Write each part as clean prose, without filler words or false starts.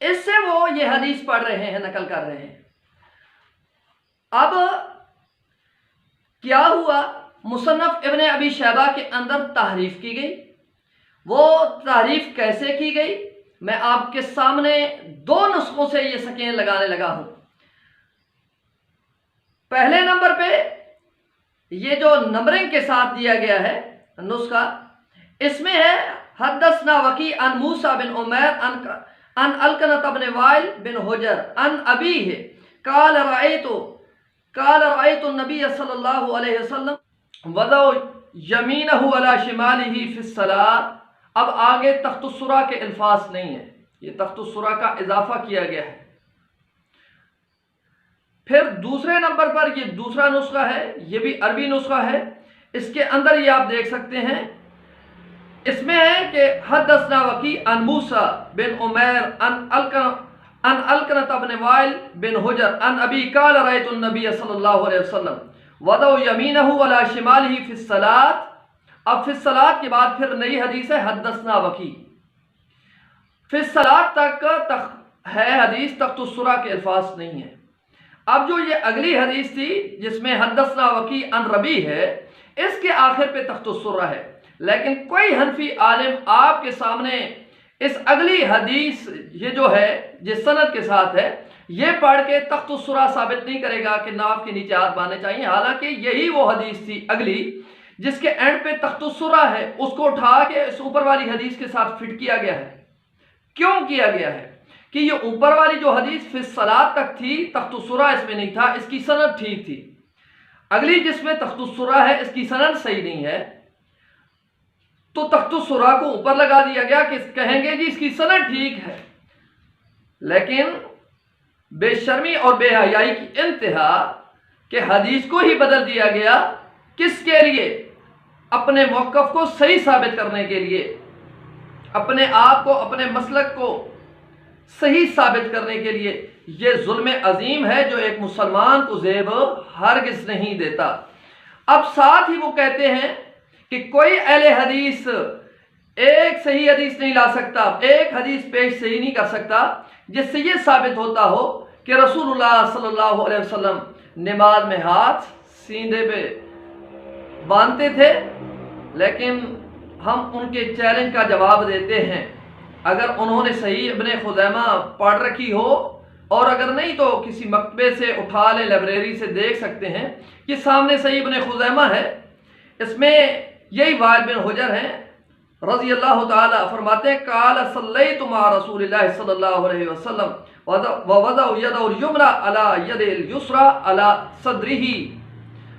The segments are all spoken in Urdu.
اس سے وہ یہ حدیث پڑھ رہے ہیں، نقل کر رہے ہیں۔ اب کیا ہوا، مصنف ابن ابی شیبہ کے اندر تحریف کی گئی۔ وہ تحریف کیسے کی گئی، میں آپ کے سامنے 2 نسخوں سے یہ سکین لگانے لگا ہوں۔ پہلے نمبر پہ یہ جو نمبرنگ کے ساتھ دیا گیا ہے نسخہ، اس میں ہے حدثنا وکی عن موسیٰ بن عمیر عن القنۃ بن وائل بن حجر عن ابیہ قال رأیت النبی صلی اللہ علیہ وسلم وضع یمینہ علی شمالہ فی الصلاۃ۔ اب آگے تخت السرا کے الفاظ نہیں ہیں، یہ تخت السرا کا اضافہ کیا گیا ہے۔ پھر دوسرے نمبر پر یہ دوسرا نسخہ ہے، یہ بھی عربی نسخہ ہے۔ اس کے اندر یہ آپ دیکھ سکتے ہیں، اس میں ہے کہ حدثنا وکی عن موسیٰ بن عمیر عن القنۃ بن وائل بن حجر عن ابی قال رأیت النبی صلی اللہ علیہ وسلم وضع یمینہ علی شمالہ فی الصلاۃ۔ اب فی الصلاۃ کے بعد پھر نئی حدیث ہے حدثنا وکی، فی الصلاۃ تک ہے حدیث، تخت السرا کے الفاظ نہیں ہیں۔ اب جو یہ اگلی حدیث تھی جس میں حدثنا وکی عن ربی ہے، اس کے آخر پہ تخت السرا ہے، لیکن کوئی حنفی عالم آپ کے سامنے اس اگلی حدیث یہ جو ہے جس سند کے ساتھ ہے یہ پڑھ کے تخت السرا ثابت نہیں کرے گا کہ ناف کے نیچے ہاتھ باندھنے چاہیے، حالانکہ یہی وہ حدیث تھی اگلی جس کے اینڈ پہ تخت السرا ہے، اس کو اٹھا کے اس اوپر والی حدیث کے ساتھ فٹ کیا گیا ہے۔ کیوں کیا گیا ہے کہ یہ اوپر والی جو حدیث فی الصلاۃ تک تھی، تخت السرا اس میں نہیں تھا، اس کی سند ٹھیک تھی۔ اگلی جس میں تخت السرا ہے اس کی سند صحیح نہیں ہے، تو تخت السرا کو اوپر لگا دیا گیا کہ کہیں گے جی اس کی سند ٹھیک ہے، لیکن بے شرمی اور بے حیائی کی انتہا کہ حدیث کو ہی بدل دیا گیا، کس کے لیے؟ اپنے موقف کو صحیح ثابت کرنے کے لیے، اپنے آپ کو، اپنے مسلک کو صحیح ثابت کرنے کے لیے۔ یہ ظلم عظیم ہے جو ایک مسلمان کو زیب ہرگز نہیں دیتا۔ اب ساتھ ہی وہ کہتے ہیں کہ کوئی اہل حدیث ایک صحیح حدیث نہیں لا سکتا، ایک حدیث پیش صحیح نہیں کر سکتا جس سے یہ ثابت ہوتا ہو کہ رسول اللہ صلی اللہ علیہ وسلم نماز میں ہاتھ سینے پہ باندھتے تھے۔ لیکن ہم ان کے چیلنج کا جواب دیتے ہیں، اگر انہوں نے صحیح ابن خزیمہ پڑھ رکھی ہو، اور اگر نہیں تو کسی مکتبے سے اٹھا لیں، لائبریری سے دیکھ سکتے ہیں کہ سامنے صحیح ابن خزیمہ ہے، اس میں یہی وائل بن حجر ہیں رضی اللہ تعالی، فرماتے ہیں قال صلیت مع رسول اللہ صلی اللہ علیہ وسلم ووضع یدہ الیمنی علی ید الیسری علی صدرہ۔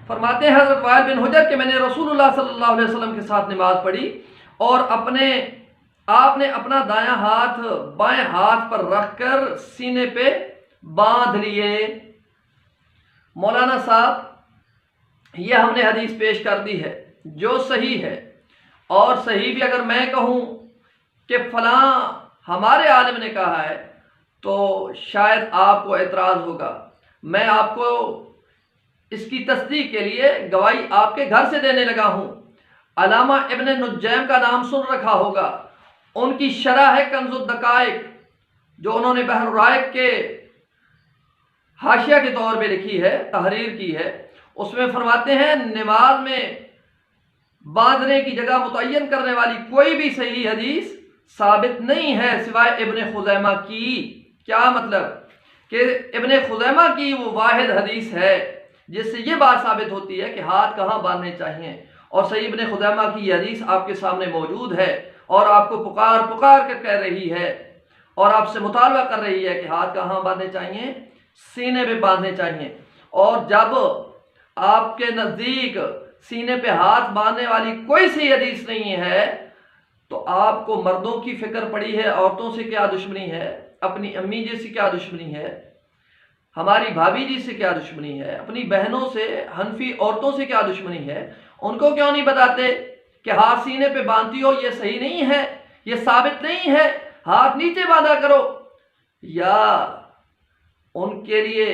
فرماتے ہیں حضرت وائل بن حجر کہ میں نے رسول اللہ صلی اللہ علیہ وسلم کے ساتھ نماز پڑھی اور آپ نے اپنا دایاں ہاتھ بائیں ہاتھ پر رکھ کر سینے پہ باندھ لیے۔ مولانا صاحب یہ ہم نے حدیث پیش کر دی ہے جو صحیح ہے، اور صحیح بھی اگر میں کہوں کہ فلاں ہمارے عالم نے کہا ہے تو شاید آپ کو اعتراض ہوگا۔ میں آپ کو اس کی تصدیق کے لیے گواہی آپ کے گھر سے دینے لگا ہوں۔ علامہ ابن نجیم کا نام سن رکھا ہوگا، ان کی شرح ہے کنز الدقائق جو انہوں نے بحر الرائق کے حاشیہ کے طور پہ لکھی ہے، تحریر کی ہے۔ اس میں فرماتے ہیں نماز میں باندھنے کی جگہ متعین کرنے والی کوئی بھی صحیح حدیث ثابت نہیں ہے سوائے ابن خزیمہ کی۔ کیا مطلب؟ کہ ابن خزیمہ کی وہ واحد حدیث ہے جس سے یہ بات ثابت ہوتی ہے کہ ہاتھ کہاں باندھنے چاہیے، اور صحیح ابن خزیمہ کی یہ حدیث آپ کے سامنے موجود ہے اور آپ کو پکار پکار کر کہہ رہی ہے اور آپ سے مطالبہ کر رہی ہے کہ ہاتھ کہاں باندھنے چاہیے، سینے پہ باندھنے چاہیے۔ اور جب آپ کے نزدیک سینے پہ ہاتھ باندھنے والی کوئی سی حدیث نہیں ہے تو آپ کو مردوں کی فکر پڑی ہے، عورتوں سے کیا دشمنی ہے، اپنی امی جی سے کیا دشمنی ہے، ہماری بھابھی جی سے کیا دشمنی ہے، اپنی بہنوں سے، حنفی عورتوں سے کیا دشمنی ہے؟ ان کو کیوں نہیں بتاتے کہ ہاتھ سینے پہ باندھتی ہو، یہ صحیح نہیں ہے، یہ ثابت نہیں ہے، ہاتھ نیچے باندھا کرو؟ یا ان کے لیے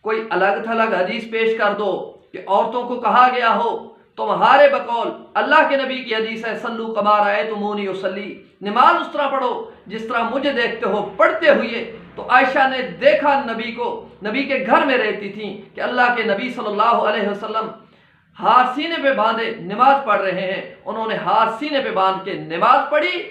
کوئی الگ تھلگ حدیث پیش کر دو کہ عورتوں کو کہا گیا ہو تمہارے بقول اللہ کے نبی کی حدیث ہے صلو کما رأیتمونی اصلی، نماز اس طرح پڑھو جس طرح مجھے دیکھتے ہو پڑھتے ہوئے۔ تو عائشہ نے دیکھا نبی کو، نبی کے گھر میں رہتی تھیں کہ اللہ کے نبی صلی اللہ علیہ وسلم ہاتھ سینے پہ باندھے نماز پڑھ رہے ہیں۔ انہوں نے ہاتھ سینے پہ باندھ کے نماز پڑھی،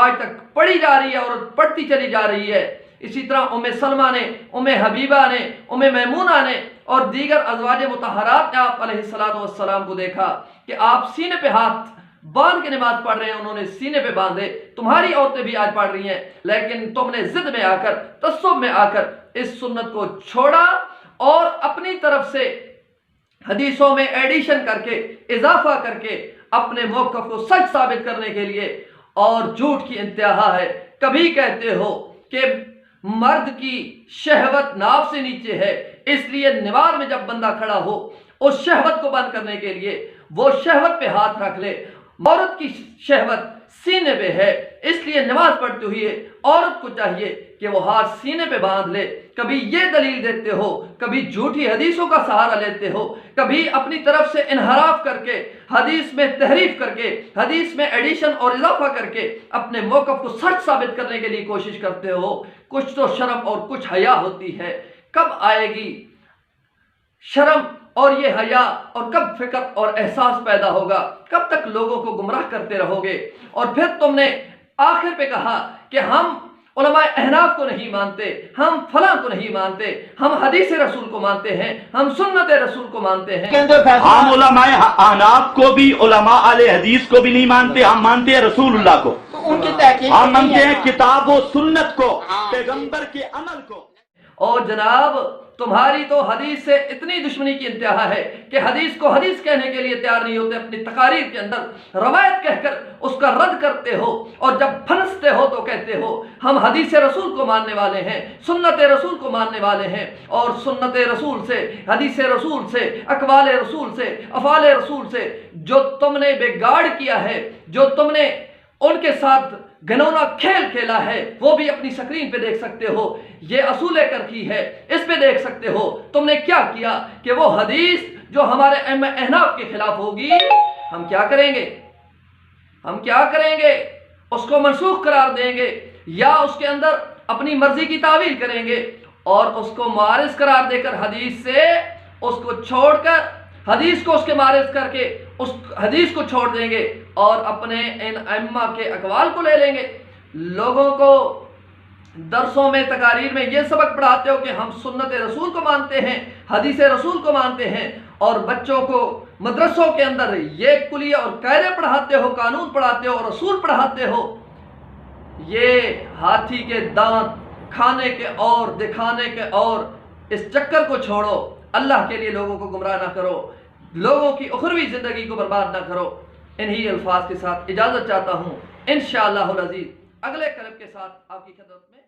آج تک پڑھی جا رہی ہے اور پڑھتی چلی جا رہی ہے۔ اسی طرح ام سلمہ نے، ام حبیبہ نے، ام میمونہ نے اور دیگر ازواج مطہرات نے آپ علیہ السلام کو دیکھا کہ آپ سینے پہ ہاتھ باندھ کے نماز پڑھ رہے ہیں، انہوں نے سینے پہ باندھے۔ تمہاری عورتیں بھی آج پڑھ رہی ہیں، لیکن تم نے ضد میں آ کر، تعصب میں آ کر اس سنت کو چھوڑا اور اپنی طرف سے حدیثوں میں ایڈیشن کر کے، اضافہ کر کے اپنے موقف کو سچ ثابت کرنے کے لیے، اور جھوٹ کی انتہا ہے۔ کبھی کہتے ہو کہ مرد کی شہوت ناف سے نیچے ہے، اس لیے نماز میں جب بندہ کھڑا ہو اس شہوت کو بند کرنے کے لیے وہ شہوت پہ ہاتھ رکھ لے۔ عورت کی شہوت سینے پہ ہے، اس لیے نماز پڑھتے ہوئے عورت کو چاہیے کہ وہ ہاتھ سینے پہ باندھ لے۔ کبھی یہ دلیل دیتے ہو، کبھی جھوٹی حدیثوں کا سہارا لیتے ہو، کبھی اپنی طرف سے انحراف کر کے، حدیث میں تحریف کر کے، حدیث میں ایڈیشن اور اضافہ کر کے اپنے موقف کو سچ ثابت کرنے کے لیے کوشش کرتے ہو۔ کچھ تو شرم اور کچھ حیا ہوتی ہے، کب آئے گی شرم اور یہ حیا، اور کب فکر اور احساس پیدا ہوگا؟ کب تک لوگوں کو گمراہ کرتے رہو گے؟ اور پھر تم نے آخر پہ کہا کہ ہم علماء احناف کو نہیں مانتے، ہم فلاں کو نہیں مانتے، ہم حدیث رسول کو مانتے ہیں، ہم سنت رسول کو مانتے ہیں۔ ہم علماء احناف کو بھی، علماء اہل حدیث کو بھی نہیں مانتے، ہم مانتے ہیں رسول اللہ کو، ہم مانتے ہیں کتاب و سنت کو، پیغمبر کے عمل کو۔ اور جناب تمہاری تو حدیث سے اتنی دشمنی کی انتہا ہے کہ حدیث کو حدیث کہنے کے لیے تیار نہیں ہوتے، اپنی تقاریر کے اندر روایت کہہ کر اس کا رد کرتے ہو، اور جب پھنستے ہو تو کہتے ہو ہم حدیث رسول کو ماننے والے ہیں، سنت رسول کو ماننے والے ہیں، اور سنت رسول سے، حدیث رسول سے، اقوال رسول سے، افعال رسول سے جو تم نے بگاڑ کیا ہے، جو تم نے ان کے ساتھ گھنونا کھیل کھیلا ہے، وہ بھی اپنی سکرین پہ دیکھ سکتے ہو۔ یہ اصول کرکی ہے، اس پہ دیکھ سکتے ہو تم نے کیا کیا کہ وہ حدیث جو ہمارے احناف کے خلاف ہوگی، ہم کیا کریں گے؟ ہم کیا کریں گے؟ اس کو منسوخ قرار دیں گے، یا اس کے اندر اپنی مرضی کی تعویل کریں گے، اور اس کو معارض قرار دے کر حدیث سے اس کو چھوڑ کر، حدیث کو اس کے معارض کر کے اس حدیث کو چھوڑ دیں گے، اور اپنے ان ائمہ کے اقوال کو لے لیں گے۔ لوگوں کو درسوں میں، تقاریر میں یہ سبق پڑھاتے ہو کہ ہم سنت رسول کو مانتے ہیں، حدیث رسول کو مانتے ہیں، اور بچوں کو مدرسوں کے اندر یہ کلیہ اور قاعدے پڑھاتے ہو، قانون پڑھاتے ہو اور اصول پڑھاتے ہو۔ یہ ہاتھی کے دانت کھانے کے اور دکھانے کے اور، اس چکر کو چھوڑو، اللہ کے لیے لوگوں کو گمراہ نہ کرو، لوگوں کی اخروی زندگی کو برباد نہ کرو۔ انہی الفاظ کے ساتھ اجازت چاہتا ہوں، انشاءاللہ العزیز اگلے کلپ کے ساتھ آپ کی خدمت میں